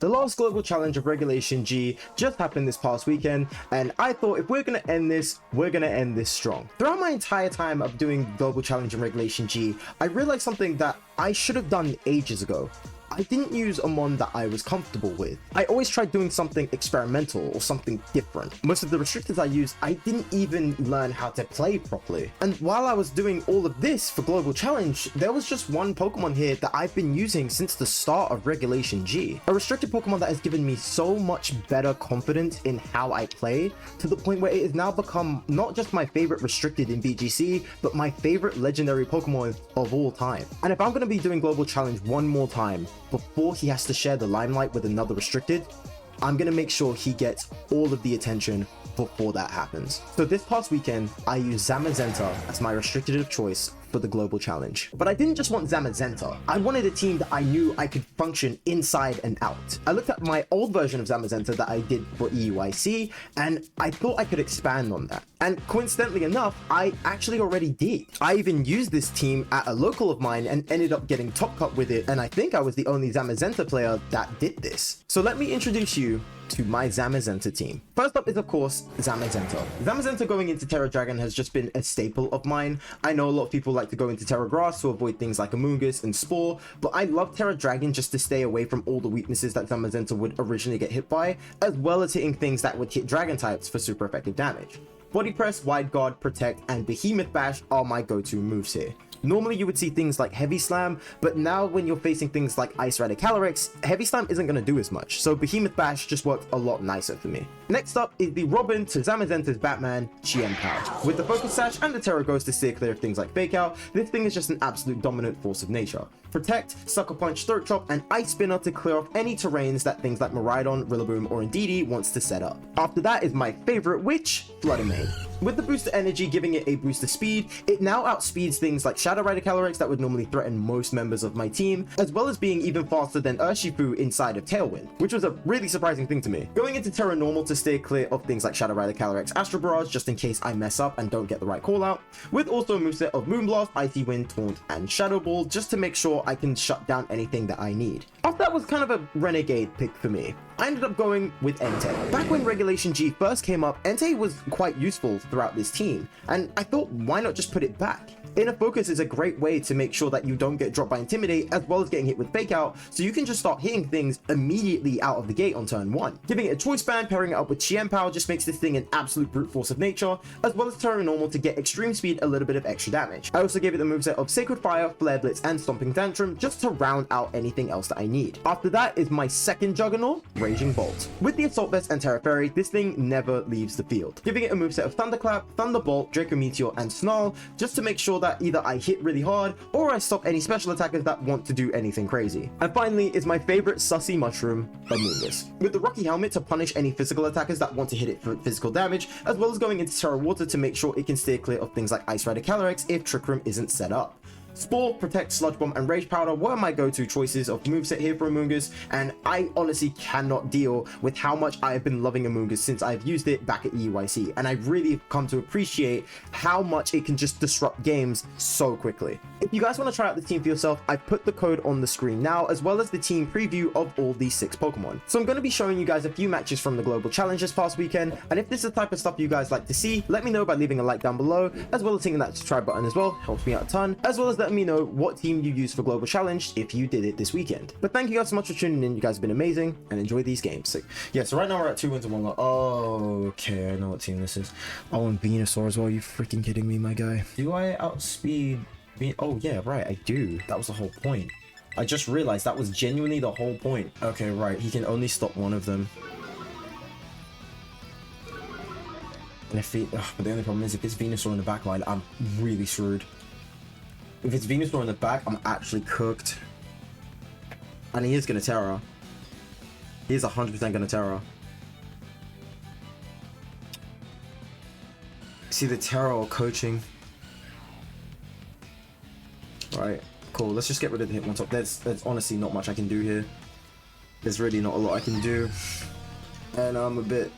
The last global challenge of Regulation G just happened this past weekend, and I thought if we're going to end this, we're going to end this strong. Throughout my entire time of doing global challenge and Regulation G, I realized something that I should have done ages ago. I didn't use a mon that I was comfortable with. I always tried doing something experimental or something different. Most of the restrictors I used, I didn't even learn how to play properly. And while I was doing all of this for Global Challenge, there was just one Pokemon here that I've been using since the start of Regulation G. A restricted Pokemon that has given me so much better confidence in how I play, to the point where it has now become not just my favorite restricted in VGC, but my favorite legendary Pokemon of all time. And if I'm going to be doing Global Challenge one more time, before he has to share the limelight with another restricted, I'm gonna make sure he gets all of the attention before that happens. So this past weekend, I used Zamazenta as my restricted of choice for the global challenge. But I didn't just want Zamazenta. I wanted a team that I knew I could function inside and out. I looked at my old version of Zamazenta that I did for EUIC, and I thought I could expand on that. And coincidentally enough, I actually already did. I even used this team at a local of mine and ended up getting top cut with it, and I think I was the only Zamazenta player that did this. So let me introduce you to my Zamazenta team. First up is, of course, Zamazenta. Zamazenta going into Terra Dragon has just been a staple of mine. I know a lot of people like to go into Terra Grass to avoid things like Amoonguss and Spore, but I love Terra Dragon just to stay away from all the weaknesses that Zamazenta would originally get hit by, as well as hitting things that would hit Dragon types for super effective damage. Body Press, Wide Guard, Protect, and Behemoth Bash are my go-to moves here. Normally you would see things like Heavy Slam, but now when you're facing things like Ice Rider Calyrex, Heavy Slam isn't going to do as much, so Behemoth Bash just worked a lot nicer for me. Next up is the Robin to Zamazenta's Batman, Chien-Pao. With the Focus Sash and the Terra Ghost to steer clear of things like Fake Out, this thing is just an absolute dominant force of nature. Protect, Sucker Punch, Throat Chop, and Ice Spinner to clear off any terrains that things like Miraidon, Rillaboom, or Indeedee wants to set up. After that is my favorite witch, Fluttermane. With the booster energy giving it a booster speed, it now outspeeds things like Shadow Rider Calyrex that would normally threaten most members of my team, as well as being even faster than Urshifu inside of Tailwind, which was a really surprising thing to me. Going into Terra Normal to stay clear of things like Shadow Rider Calyrex, Astro Barrage just in case I mess up and don't get the right call out, with also a moveset of Moonblast, Icy Wind, Taunt, and Shadow Ball just to make sure I can shut down anything that I need. After that was kind of a renegade pick for me. I ended up going with Entei. Back when Regulation G first came up, Entei was quite useful throughout this team, and I thought, why not just put it back? Inner Focus is a great way to make sure that you don't get dropped by Intimidate, as well as getting hit with Fake Out, so you can just start hitting things immediately out of the gate on turn 1. Giving it a Choice Band, pairing it up with Chien-Pao just makes this thing an absolute brute force of nature, as well as Terra Normal to get extreme speed, a little bit of extra damage. I also gave it the moveset of Sacred Fire, Flare Blitz, and Stomping Tantrum just to round out anything else that I need. After that is my second Juggernaut, Raging Bolt. With the Assault Vest and Terra Fairy, this thing never leaves the field. Giving it a moveset of Thunderclap, Thunderbolt, Draco Meteor, and Snarl, just to make sure that either I hit really hard or I stop any special attackers that want to do anything crazy. And finally is my favorite sussy mushroom, Amoonguss. With the Rocky Helmet to punish any physical attackers that want to hit it for physical damage, as well as going into Terra Water to make sure it can stay clear of things like Ice Rider Calyrex if Trick Room isn't set up. Spore, Protect, Sludge Bomb, and Rage Powder were my go-to choices of moveset here for Amoonguss, and I honestly cannot deal with how much I have been loving Amoonguss since I've used it back at EUIC, and I've really come to appreciate how much it can just disrupt games so quickly. If you guys want to try out the team for yourself, I've put the code on the screen now, as well as the team preview of all these 6 Pokemon. So I'm going to be showing you guys a few matches from the Global Challenge this past weekend, and if this is the type of stuff you guys like to see, let me know by leaving a like down below, as well as hitting that subscribe button as well, helps me out a ton, as well as letting me know what team you use for Global Challenge if you did it this weekend. But thank you guys so much for tuning in. You guys have been amazing, and enjoy these games. So yeah, so right now we're at 2 wins and 1 loss. Oh, okay, I know what team this is. Oh, and Venusaur as well. Are you freaking kidding me, my guy? Do I outspeed? Oh yeah, right, I do. That was the whole point. I just realized that was genuinely the whole point. Okay, right, he can only stop one of them. And if he, but the only problem is if it's Venusaur in the back line, I'm really screwed. If it's Venusaur in the back, I'm actually cooked. And he is gonna Terra. He is 100% gonna Terra. See the Terra or coaching. Right, cool. Let's just get rid of the Hitmontop. There's honestly not much I can do here. There's really not a lot I can do. And I'm a bit,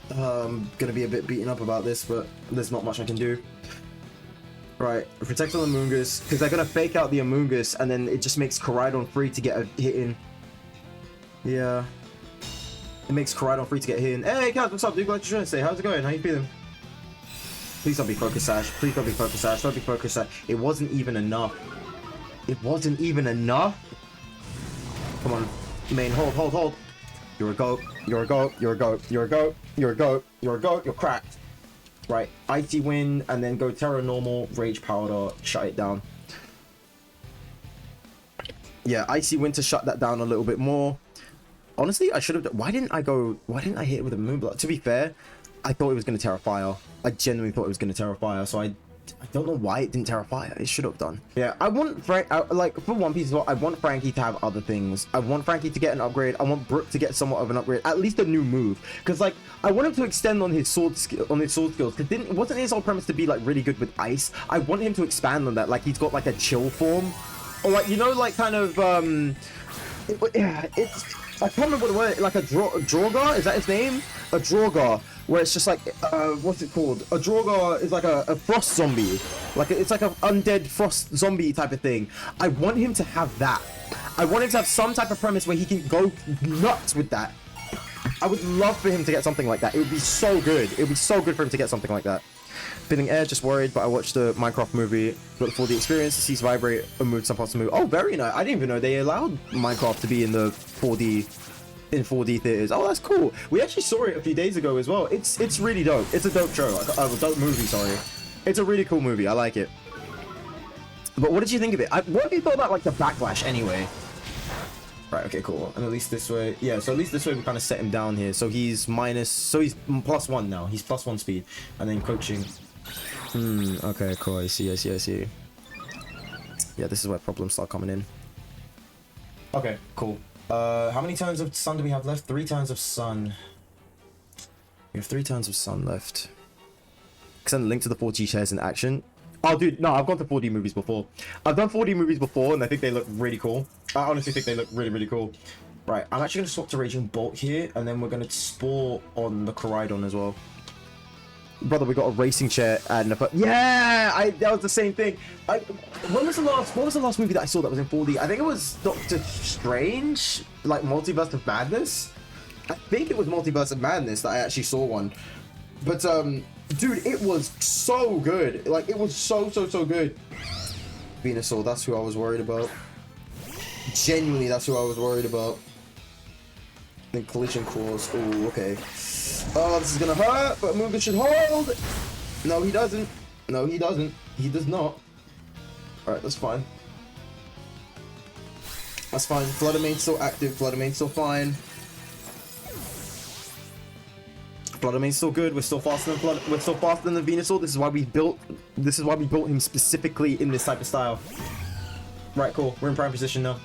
gonna be a bit beaten up about this, but there's not much I can do. Right, protect on Amoonguss, because they're gonna Fake Out the Amoonguss, and then it just makes Koraidon free to get a hit in. Yeah, It makes Koraidon free to get hit in. Hey, guys, what's up, dude? Glad you're trying to say. How's it going? How you feeling? Please don't be Focus Sash. Please don't be Focus Sash. Don't be Focus Sash. It wasn't even enough. It wasn't even enough. Come on. Main, hold. You're a goat. You're a goat. You're a goat. You're a goat. You're a goat. You're a goat. You're cracked. Right. Icy Wind, and then go Terra Normal, Rage Powder, shut it down. Yeah, Icy Wind to shut that down a little bit more. Honestly, I should have... Why didn't I hit it with a Moonblast? To be fair, I thought it was going to Terra Fire. I genuinely thought it was going to Terra Fire, so I don't know why it didn't Terra Fire. It should have done. Yeah, I want like for One Piece as well, I want Frankie to have other things. I want Frankie to get an upgrade. I want Brook to get somewhat of an upgrade, at least a new move. Because like I want him to extend on his sword skills. Because wasn't his whole premise to be like really good with ice? I want him to expand on that. Like he's got like a chill form, or like, you know, like kind of it's. I can't remember what the word, like a Drogar, is that his name? A Drogar, where it's just like, what's it called? A Drogar is like a frost zombie. Like, it's like an undead frost zombie type of thing. I want him to have that. I want him to have some type of premise where he can go nuts with that. I would love for him to get something like that. It would be so good. It would be so good for him to get something like that. Feeling air, just worried, but I watched the Minecraft movie. But for the experience, the seas vibrate and move some parts to move. Oh, very nice. I didn't even know they allowed Minecraft to be in the 4D theaters. Oh, that's cool. We actually saw it a few days ago as well. It's really dope. It's a dope show. A dope movie, sorry. It's a really cool movie. I like it. But what did you think of it? What have you thought about like the backlash anyway? Right, okay, cool. And at least this way, yeah, so at least this way we kind of set him down here. So he's he's +1 now. He's +1 speed. And then coaching. Okay, cool. I see. Yeah, this is where problems start coming in. Okay, cool. How many turns of sun do we have left? 3 turns of sun. We have 3 turns of sun left. Send a link to the 4G shares in action. Oh, dude, no, I've gone to 4D movies before. I've done 4D movies before, and I think they look really cool. I honestly think they look really, really cool. Right, I'm actually going to swap to Raging Bolt here, and then we're going to spore on the Koraidon as well. Brother, we got a racing chair and a... Yeah! That was the same thing. What was the last movie that I saw that was in 4D? I think it was Doctor Strange, like Multiverse of Madness. I think it was Multiverse of Madness that I actually saw one. But, dude, it was so good. Like, it was so good. Venusaur, that's who I was worried about. Genuinely, that's who I was worried about. Then Collision Course. Oh, okay. Oh, this is gonna hurt, but movement should hold. No, he doesn't. No, he doesn't. He does not. Alright, that's fine. That's fine. Flutter Main's still active. Flutter Main's still fine. Flutter Main's still good. We're still faster than We're still faster than the Venusaur. This is why we built him specifically in this type of style. Right, cool. We're in prime position now.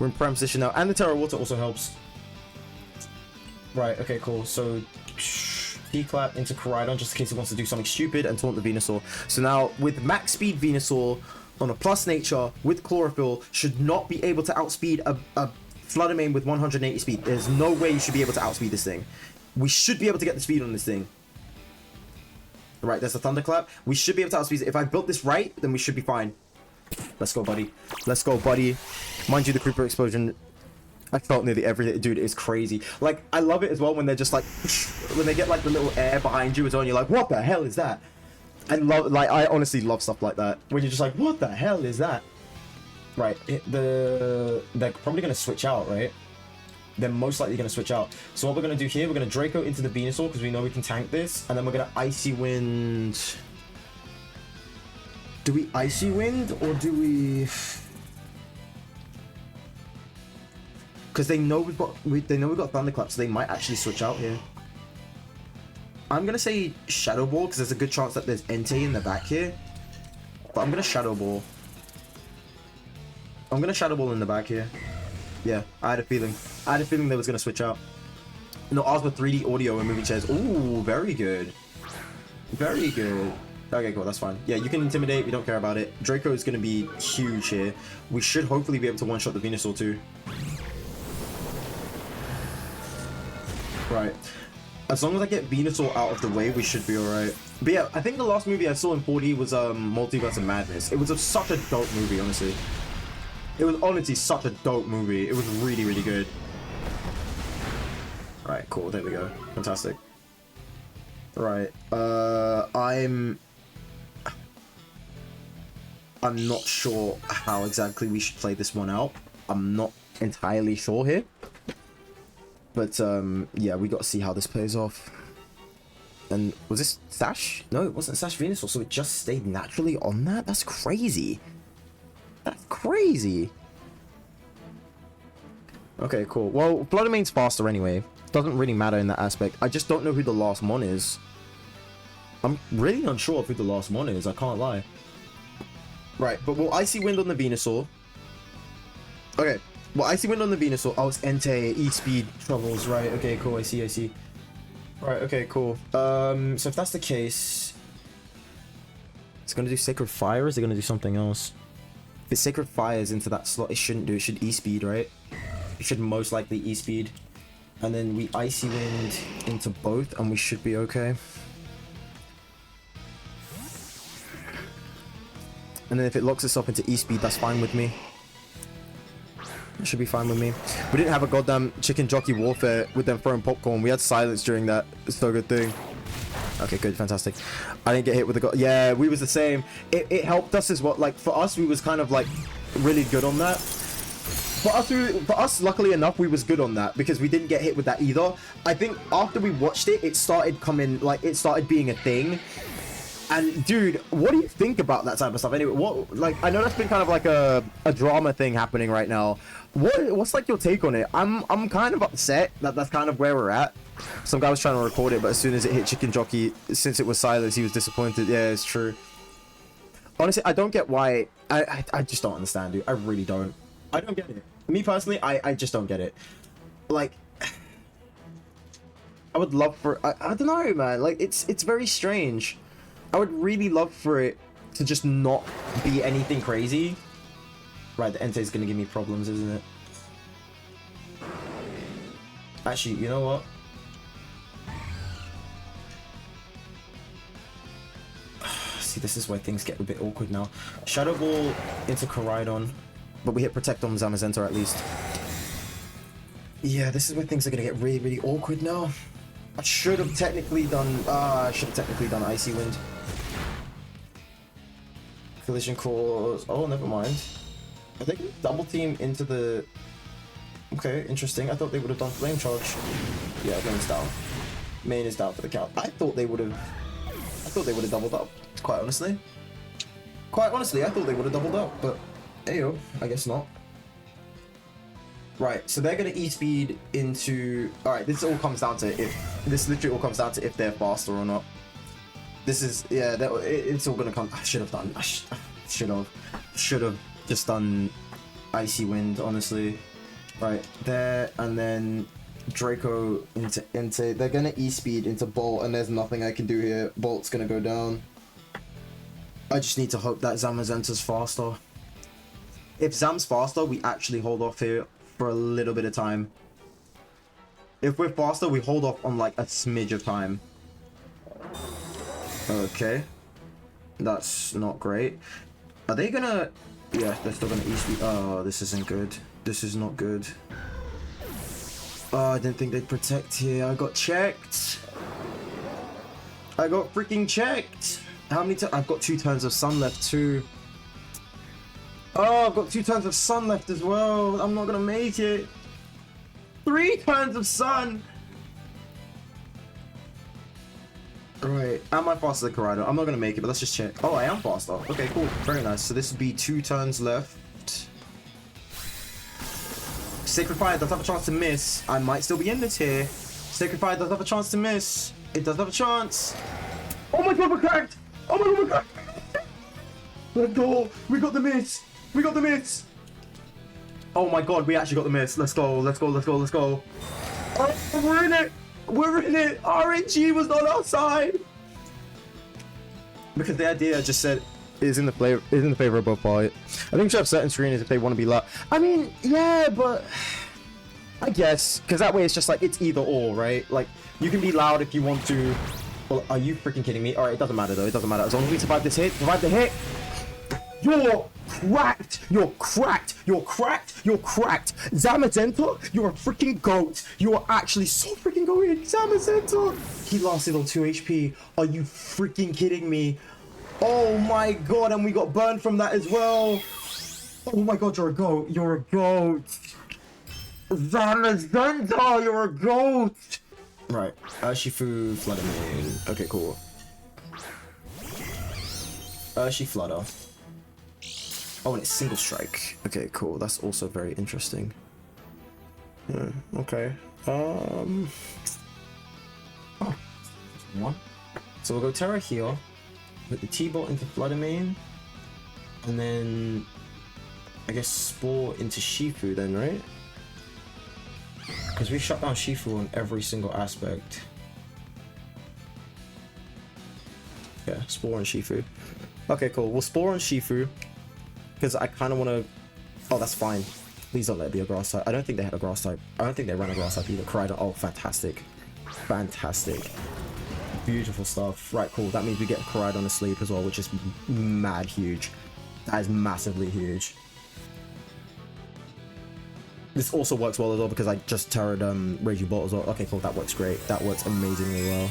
And the Terra Water also helps. Right, okay, cool. So, D-clap into Koraidon just in case he wants to do something stupid and taunt the Venusaur. So now, with max speed Venusaur on a plus nature with Chlorophyll, should not be able to outspeed a Flutter Mane with 180 speed. There's no way you should be able to outspeed this thing. We should be able to get the speed on this thing. Right, there's a Thunderclap. We should be able to outspeed it. If I built this right, then we should be fine. Let's go, buddy. Let's go, buddy. Mind you, the Creeper Explosion... I felt nearly everything. Dude, it's crazy. Like, I love it as well when they're just like... when they get like the little air behind you as well, and you're like, what the hell is that? I honestly love stuff like that. When you're just like, what the hell is that? Right, they're probably going to switch out, right? They're most likely going to switch out. So what we're going to do here, we're going to Draco into the Venusaur because we know we can tank this. And then we're going to Icy Wind... Do we Icy Wind or do we... Because they know we've got Thunderclap, so they might actually switch out here. I'm gonna say Shadow Ball because there's a good chance that there's Entei in the back here. But I'm gonna Shadow Ball. I'm gonna Shadow Ball in the back here. Yeah, I had a feeling. They was gonna switch out. No, ours with 3D audio and moving chairs. Ooh, very good. Very good. Okay, cool, that's fine. Yeah, you can Intimidate, we don't care about it. Draco is gonna be huge here. We should hopefully be able to one-shot the Venusaur too. Right. As long as I get Venusaur out of the way, we should be alright. But yeah, I think the last movie I saw in 4D was Multiverse of Madness. It was such a dope movie, honestly. It was honestly such a dope movie. It was really, really good. Right, cool. There we go. Fantastic. Right. I'm not sure how exactly we should play this one out. I'm not entirely sure here. But, yeah, we got to see how this plays off. And was this Sash? No, it wasn't Sash Venusaur, so it just stayed naturally on that? That's crazy. That's crazy. Okay, cool. Well, Blood Main's faster anyway. Doesn't really matter in that aspect. I just don't know who the last mon is. I'm really unsure of who the last mon is, I can't lie. Right, but we'll Icy Wind on the Venusaur. Okay, well, Icy Wind on the Venusaur. Oh, it's Entei, E-Speed troubles. Right, okay, cool. I see. Right, okay, cool. So if that's the case... It's gonna do Sacred Fire, or is it gonna do something else? If it Sacred Fires into that slot, it shouldn't do. It should E-Speed, right? It should most likely E-Speed. And then we Icy Wind into both, and we should be okay. And then if it locks us up into E-Speed, that's fine with me. It should be fine with me. We didn't have a goddamn chicken jockey warfare with them throwing popcorn. We had silence during that. So good thing. Okay, good, fantastic. I didn't get hit with the yeah, we was the same. It helped us as well. Like, for us, we was kind of like really good on that. For us, luckily enough, we was good on that because we didn't get hit with that either. I think after we watched it, it started coming, like, it started being a thing. And dude, what do you think about that type of stuff? Anyway, what, like, I know that's been kind of like a drama thing happening right now. What's like your take on it? I'm kind of upset that that's kind of where we're at. Some guy was trying to record it, but as soon as it hit Chicken Jockey, since it was silence, he was disappointed. Yeah, it's true. Honestly, I don't get why. I just don't understand, dude. I really don't. I don't get it. Me personally, I just don't get it. Like, I would love for, I don't know, man. Like, it's very strange. I would really love for it to just not be anything crazy. Right, the Entei's gonna give me problems, isn't it? Actually, you know what? See, this is where things get a bit awkward now. Shadow Ball into Koraidon, but we hit Protect on Zamazenta at least. Yeah, this is where things are gonna get really, really awkward now. I should have technically done Icy Wind. Collision Course. Oh, never mind. Are they gonna double team into the... Okay, interesting. I thought they would have done Flame Charge. Yeah, main's down. Main is down for the count. I thought they would have doubled up, quite honestly. Quite honestly, I thought they would have doubled up, but ayo, I guess not. Right, so they're gonna E-Speed into... Alright, this all comes down to if... This literally all comes down to if they're faster or not. This is... Yeah, it's all gonna come... I should have done... I should have just done Icy Wind, honestly. Right, there, and then Draco into... They're gonna E-Speed into Bolt, and there's nothing I can do here. Bolt's gonna go down. I just need to hope that Zamazenta's faster. If Zam's faster, we actually hold off here for a little bit of time. If we're faster, we hold off on like a smidge of time. Okay. That's not great. Are they gonna... Yeah, they're still gonna E-Speed. Oh, this isn't good. This is not good. Oh, I didn't think they'd protect here. I got checked. I got freaking checked. How many times? I've got 2 turns of Sun left too. Oh, I've got 2 turns of Sun left as well. I'm not gonna make it. 3 turns of Sun. Right, am I faster than Koraidon? I'm not gonna make it, but let's just check. Oh, I am faster. Okay, cool. Very nice. So this would be 2 turns left. Sacred Fire does have a chance to miss. I might still be in this here. Sacred Fire does have a chance to miss. It does have a chance. Oh my god, we're cracked! Oh my god, we're cracked! Let's go! We got the miss! We got the miss! Oh my god, we actually got the miss. Let's go, let's go, let's go, let's go. Oh, we're in it! We're in it! RNG was on our side! Because the idea I just said is in the favor of both parties. I think we should have certain screeners if they want to be loud. I mean, yeah, but I guess because that way it's just like it's either or, right? Like you can be loud if you want to. Well, are you freaking kidding me? All right, it doesn't matter though. It doesn't matter as long as we survive this hit. Survive the hit. You're cracked! You're cracked! You're cracked! You're cracked! Zamazenta, you're a freaking goat! You are actually so freaking goated! Zamazenta! He lasted on 2 HP. Are you freaking kidding me? Oh my god, and we got burned from that as well. Oh my god, you're a goat. You're a goat. Zamazenta, you're a goat! Right, Urshifu, Fluttermane. Okay, cool. Urshi Flutter. Oh, and it's single strike. Okay, cool. That's also very interesting. Yeah, okay. Oh. One. So we'll go Terra here. Put the T-Bolt into Fluttermane. And then I guess Spore into Shifu then, right? Because we shut down Shifu on every single aspect. Yeah, Spore and Shifu. Okay, cool. We'll Spore on Shifu. Because I kind of want to... Oh, that's fine. Please don't let it be a grass type. I don't think they had a grass type. I don't think they ran a grass type either. Koraidon. Oh, fantastic. Fantastic. Beautiful stuff. Right, cool. That means we get Koraidon asleep as well, which is mad huge. That is massively huge. This also works well as well because I just turret Raging Bolt as well. Okay, cool. That works great. That works amazingly well.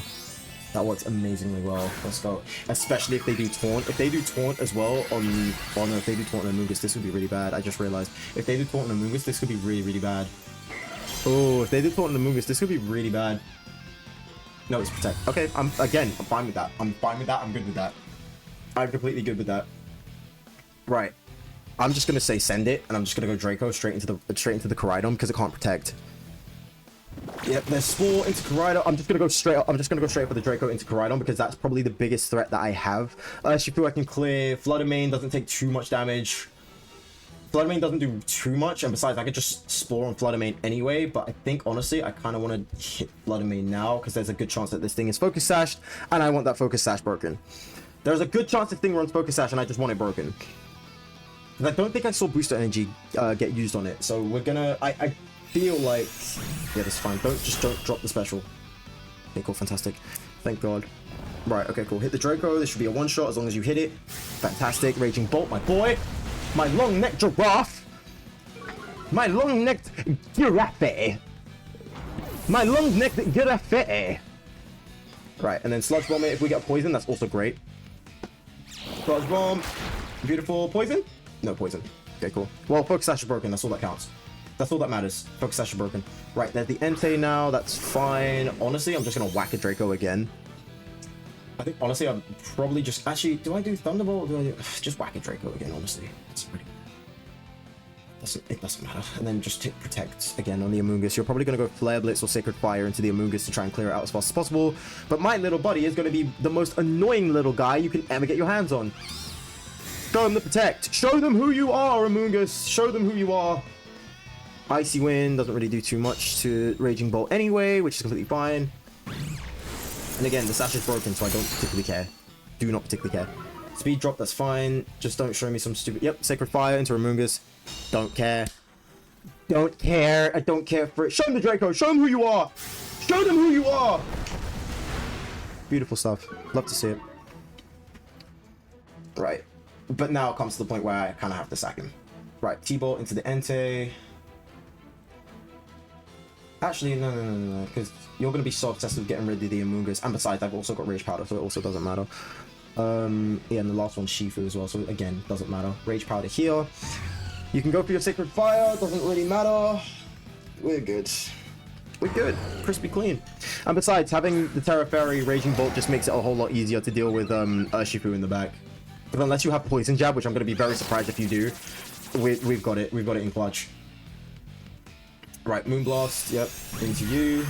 That works amazingly well. Let's go. Especially if they do Taunt. If they do Taunt as well on... Oh no, if they do Taunt on Amoonguss, this would be really bad. I just realized. If they do Taunt on Amoonguss, this could be really, really bad. Oh, if they do Taunt on Amoonguss, this could be really bad. No, it's Protect. Okay, I'm fine with that. I'm fine with that. I'm good with that. I'm completely good with that. Right. I'm just gonna say send it, and I'm just gonna go Draco straight into the Koraidon because it can't Protect. Yep, there's Spore into Koraidon. I'm just gonna go straight up. I'm just gonna go straight for the Draco into Koraidon because that's probably the biggest threat that I have. Shifu I can clear. Fluttermane doesn't take too much damage. Fluttermane doesn't do too much, and besides, I could just Spore on Fluttermane anyway. But I think honestly, I kind of want to hit Fluttermane now because there's a good chance that this thing is Focus Sashed, and I want that Focus Sash broken. There's a good chance this thing runs Focus Sash, and I just want it broken. I don't think I saw Booster Energy get used on it, so we're gonna. I feel like, yeah, that's fine. Don't drop the special. Okay, cool, fantastic. Thank God. Right, okay, cool. Hit the Draco. This should be a one-shot as long as you hit it. Fantastic. Raging Bolt, my boy. My long-necked giraffe. My long-necked giraffe. My long-necked giraffe. Right, and then Sludge Bomb it. If we get poison, that's also great. Sludge Bomb. Beautiful. Poison? No poison. Okay, cool. Well, Focus Sash is broken. That's all that counts. That's all that matters. Focus Sash is broken. Right, there's the Entei now. That's fine. Honestly, I'm just going to whack a Draco again. I think, honestly, I'm probably just... Actually, do I do Thunderbolt? Do I do... Just whack a Draco again, honestly. It's pretty... It doesn't matter. And then just hit Protect again on the Amoonguss. You're probably going to go Flare Blitz or Sacred Fire into the Amoonguss to try and clear it out as fast as possible. But my little buddy is going to be the most annoying little guy you can ever get your hands on. Show them the Protect. Show them who you are, Amoonguss. Show them who you are. Icy Wind doesn't really do too much to Raging Bolt anyway, which is completely fine. And again, the Sash is broken, so I don't particularly care. Do not particularly care. Speed drop, that's fine. Just don't show me some stupid... Yep, Sacred Fire into Amoonguss. Don't care. Don't care. I don't care for it. Show them the Draco. Show them who you are. Show them who you are. Beautiful stuff. Love to see it. Right. But now it comes to the point where I kind of have to sack him. Right, T-Bolt into the Entei. Actually, no, because you're going to be so obsessed with getting rid of the Amoonguss. And besides, I've also got Rage Powder, so it also doesn't matter. Yeah, and the last one's Shifu as well, so again, doesn't matter. Rage Powder here. You can go for your Sacred Fire, doesn't really matter. We're good. We're good. Crispy clean. And besides, having the Terra Fairy Raging Bolt just makes it a whole lot easier to deal with Shifu in the back. But unless you have Poison Jab, which I'm going to be very surprised if you do, we've got it. We've got it in clutch. Right, Moonblast, yep, into you.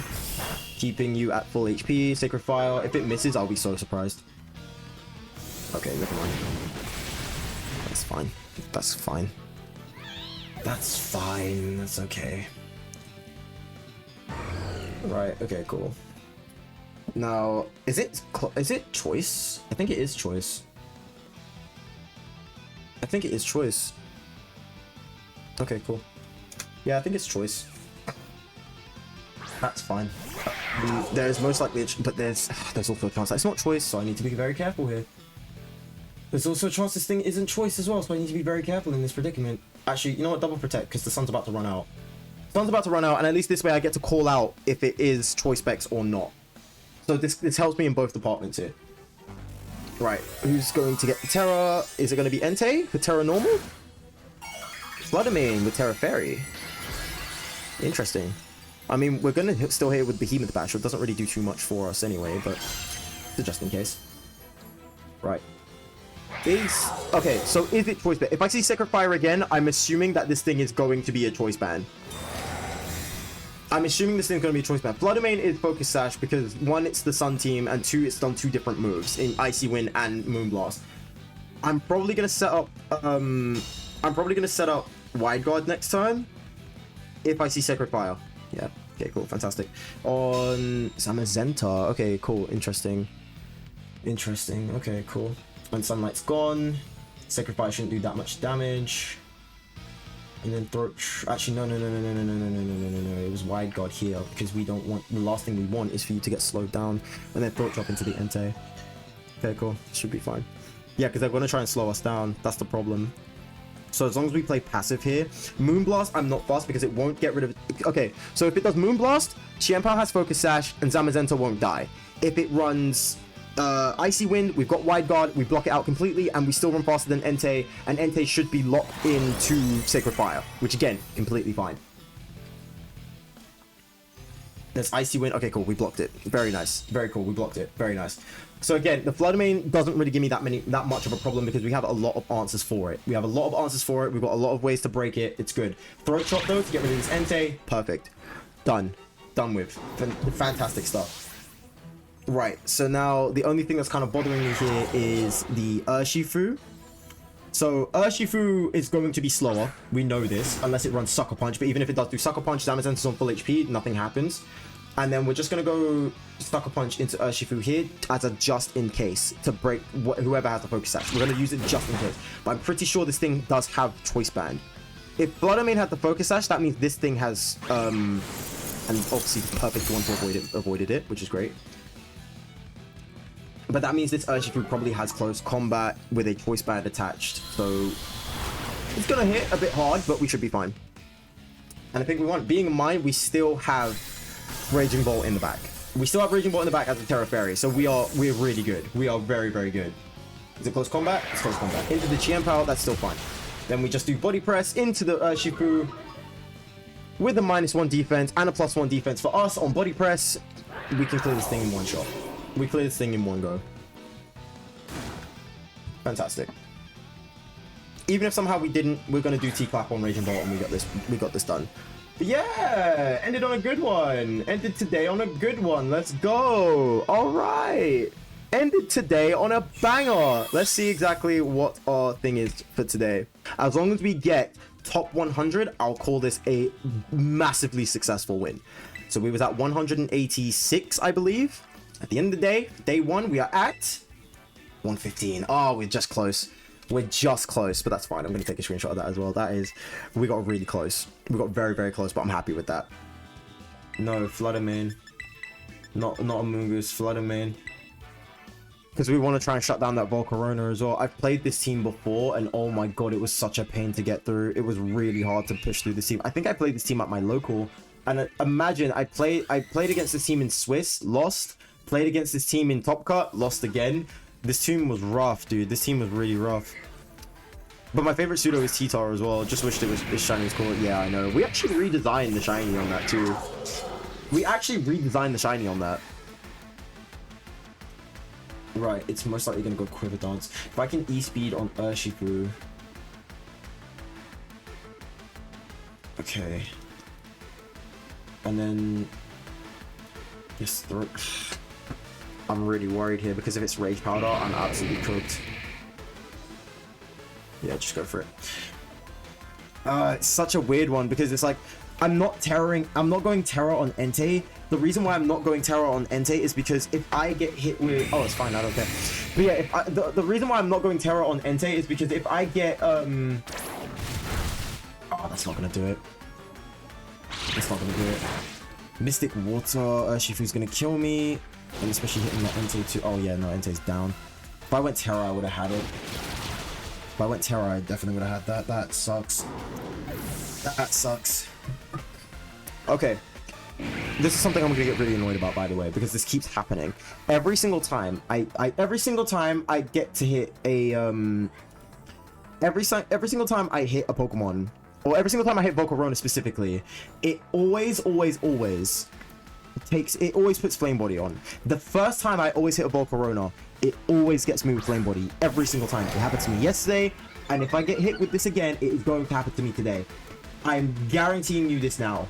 Keeping you at full HP. Sacred Fire. If it misses, I'll be so surprised. Okay, never mind. That's fine. That's fine. That's fine. That's okay. Right, okay, cool. Now, is it choice? I think it is choice. I think it is choice. Okay, cool. Yeah, I think it's choice. That's fine. There's most likely, but there's also a chance that it's not choice, so I need to be very careful here. There's also a chance this thing isn't choice as well, so I need to be very careful in this predicament. Actually, you know what? Double protect, because the sun's about to run out. Sun's about to run out, and at least this way I get to call out if it is choice specs or not. So this helps me in both departments here. Right, who's going to get the Terra? Is it going to be Entei for Terra Normal? Floodamane with Terra Fairy. Interesting. I mean, we're going to still hit it with Behemoth Bash. It doesn't really do too much for us anyway, but just in case. Right. Okay, so is it choice ban? If I see Sacred Fire again, I'm assuming that this thing is going to be a choice ban. I'm assuming this thing's going to be a choice ban. Floodamane is Focus Sash because one, it's the Sun team, and two, it's done 2 different moves in Icy Wind and Moonblast. I'm probably going to set up Wide Guard next time if I see Sacred Fire. Yeah. Okay, cool. Fantastic. On Zamazenta. Okay, cool. Interesting. Okay, cool. When Sunlight's gone, Sacred Fire shouldn't do that much damage. And then throat. Actually, no. It was Wide Guard here because we don't want. The last thing we want is for you to get slowed down, and then throat drop into the Entei. Okay, cool. Should be fine. Yeah, because they're going to try and slow us down. That's the problem. So as long as we play passive here, Moonblast, I'm not fast because it won't get rid of it. Okay, so if it does Moonblast, Qianpao has Focus Sash, and Zamazenta won't die. If it runs Icy Wind, we've got Wide Guard, we block it out completely, and we still run faster than Entei, and Entei should be locked into Sacred Fire, which again, completely fine. There's Icy Wind. Okay, cool, we blocked it. Very nice. Very cool, we blocked it. Very nice. So again, the Floodamane doesn't really give me that much of a problem because we have a lot of answers for it. We've got a lot of ways to break it. It's good. Throat Chop though, to get rid of this Entei. Perfect. Done with. Fantastic stuff. Right, so now the only thing that's kind of bothering me here is the Urshifu. So Urshifu is going to be slower. We know this, unless it runs Sucker Punch. But even if it does do Sucker Punch, Zamazenta's on full HP, nothing happens. And then we're just going to go Sucker Punch into Urshifu here as a just in case to break whoever has the Focus Sash. We're going to use it just in case. But I'm pretty sure this thing does have Choice Band. If Floodamane had the Focus Sash, that means this thing has... and obviously the perfect one to avoided it, which is great. But that means this Urshifu probably has close combat with a Choice Band attached. So it's going to hit a bit hard, but we should be fine. And I think we want, being in mind, we still have Raging Bolt in the back. We still have Raging Bolt in the back as a Terra Fairy. So we're really good. We are very, very good. Is it close combat? It's close combat. Into the Qianpao, that's still fine. Then we just do Body Press into the Urshifu with a -1 defense and a +1 defense. For us on Body Press, we can clear this thing in one shot. We clear this thing in one go. Fantastic. Even if somehow we didn't, we're going to do T-Clap on Raging Bolt and we got this done. But yeah, ended on a good one. Ended today on a good one. Let's go. All right. Ended today on a banger. Let's see exactly what our thing is for today. As long as we get top 100, I'll call this a massively successful win. So we was at 186, I believe. At the end of the day, day one, we are at 115. Oh, we're just close. We're just close, but that's fine. I'm going to take a screenshot of that as well. That is, we got really close. We got very, very close, but I'm happy with that. No, Floodamane. Not a Moongoose, Floodamane. Because we want to try and shut down that Volcarona as well. I've played this team before, and oh my god, it was such a pain to get through. It was really hard to push through this team. I think I played this team at my local, and imagine I played against this team in Swiss, lost. Played against this team in Top Cut, lost again. This team was rough, dude. This team was really rough. But my favorite pseudo is T-Tar as well. Just wished this shiny was cool. Yeah, I know. We actually redesigned the shiny on that too. Right, it's most likely going to go Quiver Dance. If I can E-Speed on Urshifu. Okay. And then... Yes, I'm really worried here because if it's Rage Powder, I'm absolutely cooked. Yeah, just go for it. It's such a weird one because it's like, I'm not going Terror on Entei. The reason why I'm not going Terror on Entei is because if I get hit with... Oh, it's fine, I don't care. But yeah, the reason why I'm not going Terror on Entei is because if I get... Oh, that's not going to do it. That's not going to do it. Mystic Water, Urshifu's going to kill me. And especially hitting that Entei too. Oh yeah, no, Entei's down. If I went Terra, I would have had it. If I went Terra, I definitely would have had that. That sucks. That sucks. Okay. This is something I'm gonna get really annoyed about, by the way, because this keeps happening. Every single time I get to hit a every single time I hit a Pokemon, or every single time I hit Volcarona specifically, it always puts Flame Body on. The first time I always hit a Volcarona, it always gets me with Flame Body every single time. It happened to me yesterday, and if I get hit with this again, it is going to happen to me today. I'm guaranteeing you this now.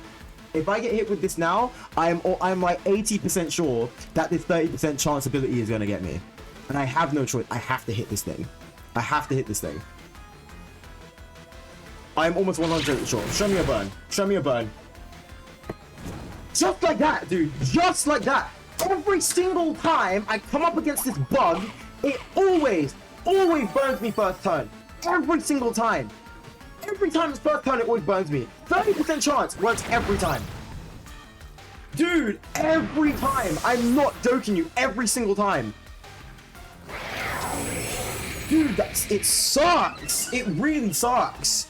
If I get hit with this now, I'm like 80% sure that this 30% chance ability is going to get me. And I have no choice. I have to hit this thing. I have to hit this thing. I'm almost 100% sure. Show me a burn. Show me a burn. Just like that, dude. Just like that. Every single time I come up against this bug, it always burns me first turn. Every single time. Every time it's first turn, it always burns me. 30% chance works every time. Dude, every time. I'm not joking you. Every single time. Dude, it sucks. It really sucks.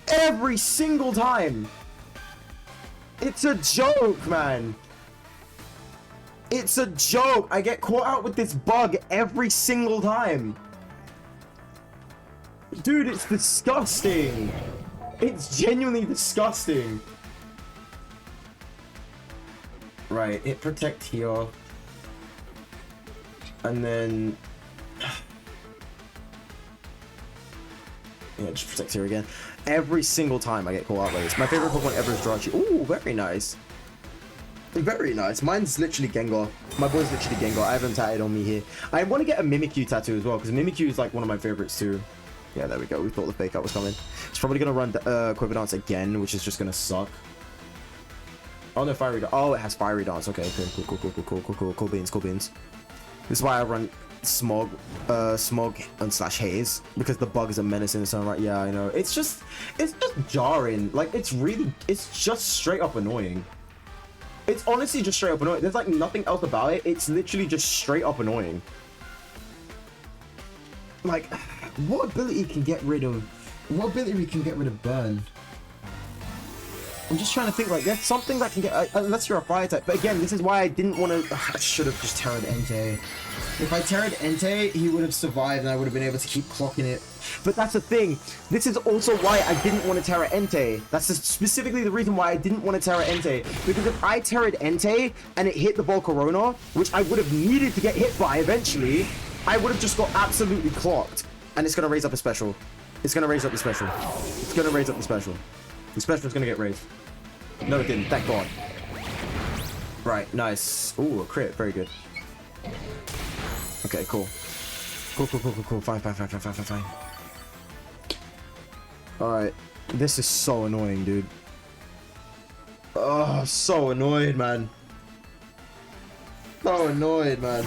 Every single time. It's a joke, man. It's a joke. I get caught out with this bug every single time. Dude, it's disgusting. It's genuinely disgusting. Right, hit protect here. And then... yeah, just protect here again. Every single time I get caught out like this. My favorite Pokemon ever is Jirachi. Ooh, very nice. Very nice. Mine's literally Gengar. My boy's literally Gengar. I have him tatted on me here. I want to get a Mimikyu tattoo as well, because Mimikyu is like one of my favorites too. Yeah, there we go. We thought the fake out was coming. It's probably going to run Quiver Dance again, which is just going to suck. Oh, no, Fiery Dance. Oh, it has Fiery Dance. Okay, cool beans. This is why I run Smog and / Haze, because the bug is a menace in its own right. Yeah, I know. It's just jarring. Like, it's just straight up annoying. It's honestly just straight up annoying. There's like nothing else about it. It's literally just straight up annoying. Like, what ability can get rid of burn? I'm just trying to think, like, there's something that can get, unless you're a fire type. But again, this is why I didn't want to, I should have just Terra'd Entei. If I Terra'd Entei, he would have survived and I would have been able to keep clocking it. But that's the thing. This is also why I didn't want to Terra Entei. That's specifically the reason why I didn't want to Terra Entei. Because if I Terra'd Entei and it hit the Volcarona, which I would have needed to get hit by eventually, I would have just got absolutely clocked. And it's going to raise up a special. It's going to raise up the special. It's going to raise up the special. The special is going to get raised. No, it didn't. Thank God. Right, nice. Ooh, a crit. Very good. Okay, cool. Cool. Fine. Alright. This is so annoying, dude. Oh, so annoyed, man. So annoyed, man.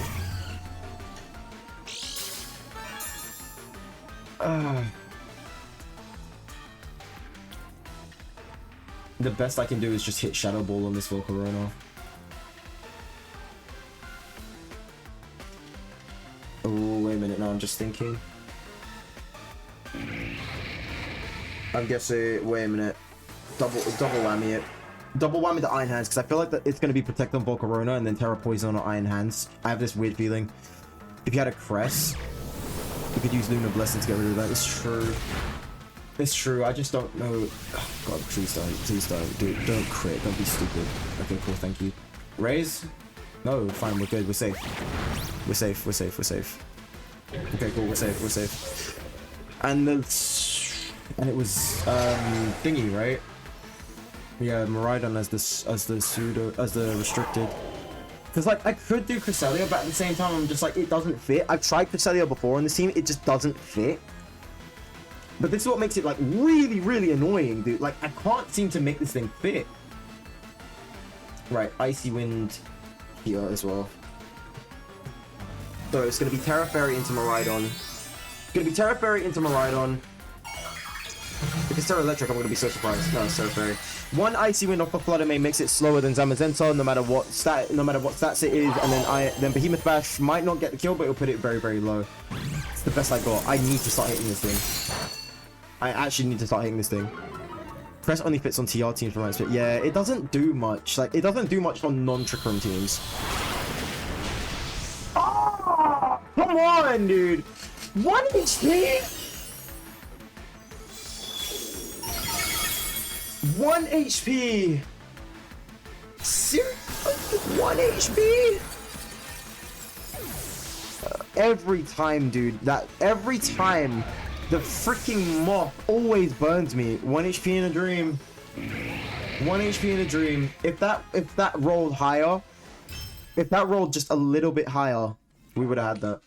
The best I can do is just hit Shadow Ball on this Volcarona. Oh, wait a minute. Now I'm just thinking. I'm guessing. Wait a minute. Double whammy it. Double whammy the Iron Hands, because I feel like that it's going to be Protect on Volcarona and then Terra Poison on Iron Hands. I have this weird feeling. If you had a Crest, you could use Lunar Blessing to get rid of that. It's true. It's true. I just don't know. Oh, God, please don't. Dude, don't crit. Don't be stupid. Okay, cool. Thank you. Raise? No, fine. We're good. We're safe. We're safe. Okay, cool. We're safe. And it was thingy, right? Yeah, Miraidon as the restricted. Because like I could do Cresselia, but at the same time I'm just like, it doesn't fit. I've tried Cresselia before on this team. It just doesn't fit. But this is what makes it like really annoying, dude. Like I can't seem to make this thing fit. Right, Icy Wind here as well. So it's gonna be Terra Fairy into Miraidon. Because Terra Electric, I'm gonna be so surprised. No, it's Terra Fairy. One icy wind off of Flutter Mane makes it slower than Zamazenta, no matter what stats it is, and then Behemoth Bash might not get the kill, but it'll put it very, very low. It's the best I got. I need to start hitting this thing. I actually need to start hitting this thing. Press only fits on TR teams from my experience. Yeah, it doesn't do much. Like, it doesn't do much on non-Trick Room teams. Oh, come on, dude. 1 HP? 1 HP? Seriously? 1 HP? Every time, dude. Every time. The freaking moth always burns me. 1 HP in a dream. 1 HP in a dream. If that rolled higher, if that rolled just a little bit higher, we would have had that.